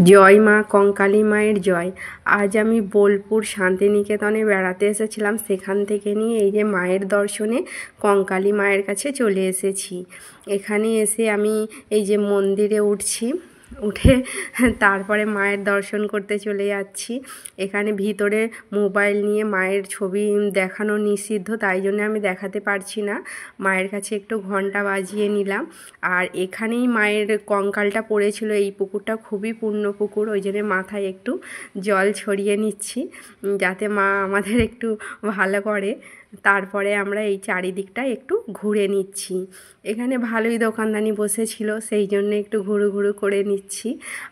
জয় মা কঙ্কালী মায়ের জয়। আজ আমি বোলপুর শান্তিনিকেতনে বেড়াতে এসেছিলাম, সেখান থেকে নিয়ে এই যে মায়ের দর্শনে কঙ্কালী মায়ের কাছে চলে এসেছি। এখানে এসে আমি এই যে মন্দিরে উঠে তারপরে মায়ের দর্শন করতে চলে যাচ্ছি। এখানে ভিতরে মোবাইল নিয়ে মায়ের ছবি দেখানো নিষিদ্ধ, তাই জন্য আমি দেখাতে পারছি না। মায়ের কাছে একটু ঘন্টা বাজিয়ে নিলাম। আর এখানেই মায়ের কঙ্কালটা পড়েছিল। এই পুকুরটা খুবই পূর্ণ পুকুর, ওই জন্য মাথায় একটু জল ছড়িয়ে নিচ্ছি যাতে মা আমাদের একটু ভালো করে। তারপরে আমরা এই চারিদিকটা একটু ঘুরে নিচ্ছি। এখানে ভালোই দোকানদানি বসেছিল, সেই জন্য একটু ঘুরু ঘুরু করে নিচ্ছি।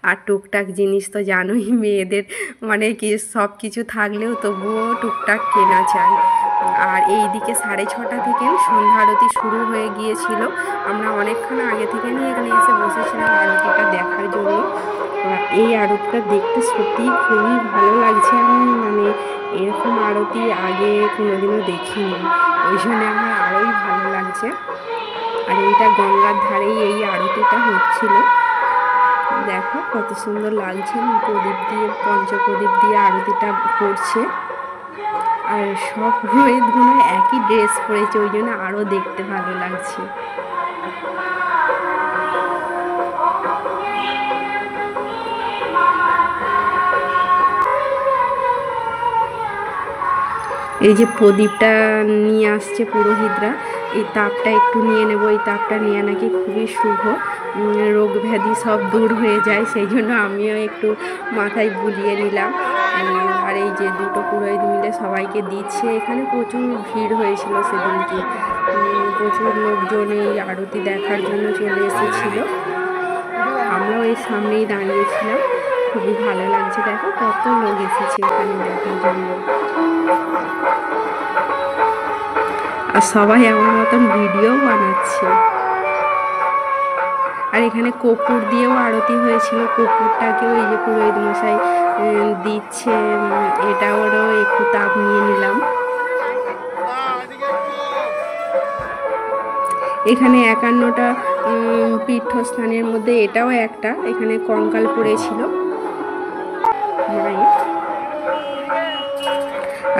আর টুকটাক জিনিস তো জানোই, মেয়েদের মানে কি সব কিছু থাকলেও তবুও টুকটাক কেনা চাই। আর এই দিকে 6:30 থেকে সন্ধ্যা আরতি শুরু হয়ে গিয়েছিল। আমরা অনেকক্ষণ আগে থেকে নিয়ে এখানে এসে বসেছিলাম আরতিটা দেখার জন্য। এই আরতিটা দেখতে সত্যিই খুবই ভালো লাগছে। আমি মানে এরকম আরতি আগে কোনোদিনও দেখিনি, ওই জন্য আমার আরোই ভালো লাগছে। আর এইটা গঙ্গার ধারেই এই আরতিটা হচ্ছিল। দেখো কত সুন্দর লাগছে, প্রদীপ দিয়ে পঞ্চপ্রদীপ দিয়ে আরতিটা করছে। আর সব পুরোহিতগুলো একই ড্রেস পরেছে, ওই জন্য আরও দেখতে ভালো লাগছে। এই যে প্রদীপটা নিয়ে আসছে পুরোহিতরা, এই তাপটা একটু নিয়ে নেব। এই তাপটা নিয়ে নাকি খুবই শুভ, রোগ ব্যাধি সব দূর হয়ে যায়, সেই জন্য আমিও একটু মাথায় বুলিয়ে নিলাম। আর এই যে দুটো পুরোহিত মিলে সবাইকে দিচ্ছে। এখানে প্রচুর ভিড় হয়েছিল সেদিনকে, প্রচুর লোকজন এই আরতি দেখার জন্য চলে এসেছিল। আমরাও এই সামনেই দাঁড়িয়েছিলাম, খুবই ভালো লাগছে। দেখো কত লোক এসেছে এখানে দেখার জন্য। আর সবাই আমার মতন ভিডিও বানাচ্ছে। আর এখানে কর্পূর দিয়েও আরতি হয়েছিল, কর্পূরটাকেও এই যে পুরোহিত মশাই দিচ্ছে, এটা ওরও একটু তাপ নিয়ে নিলাম। এখানে 51টা তীর্থস্থানের মধ্যে এটাও একটা। এখানে কঙ্কাল পড়েছিল মায়ের।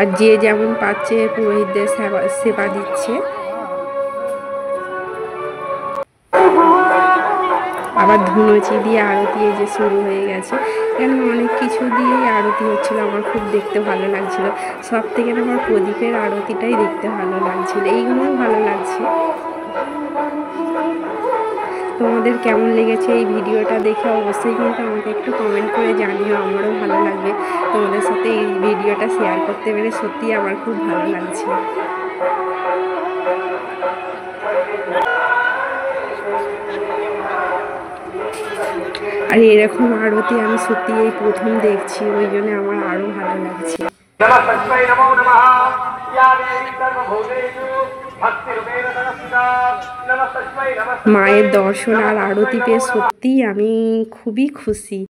আর যে যেমন পাচ্ছে পুরোহিতদের সেবা দিচ্ছে। আবার ধুনুচি দিয়ে আরতি এই যে শুরু হয়ে গেছে। এখানে অনেক কিছু দিয়েই আরতি হচ্ছিল, আমার খুব দেখতে ভালো লাগছিল। সব থেকে আমার প্রদীপের আরতিটাই দেখতে ভালো লাগছিল, এইগুলোও ভালো লাগছে। তোমাদের কেমন লেগেছে এই ভিডিওটা দেখে অবশ্যই কিন্তু আমাকে একটু কমেন্ট করে জানিও, আমারও ভালো লাগবে। তোমাদের সাথে এই ভিডিওটা শেয়ার করতে পেরে সত্যিই আমার খুব ভালো লাগছে। আর এরকম আরতি আমি সত্যি এই প্রথম দেখছি, ওই জন্য আমার আরও ভালো লাগছে। মায়ের দর্শন আর আরতি পেয়ে সত্যিই আমি খুবই খুশি।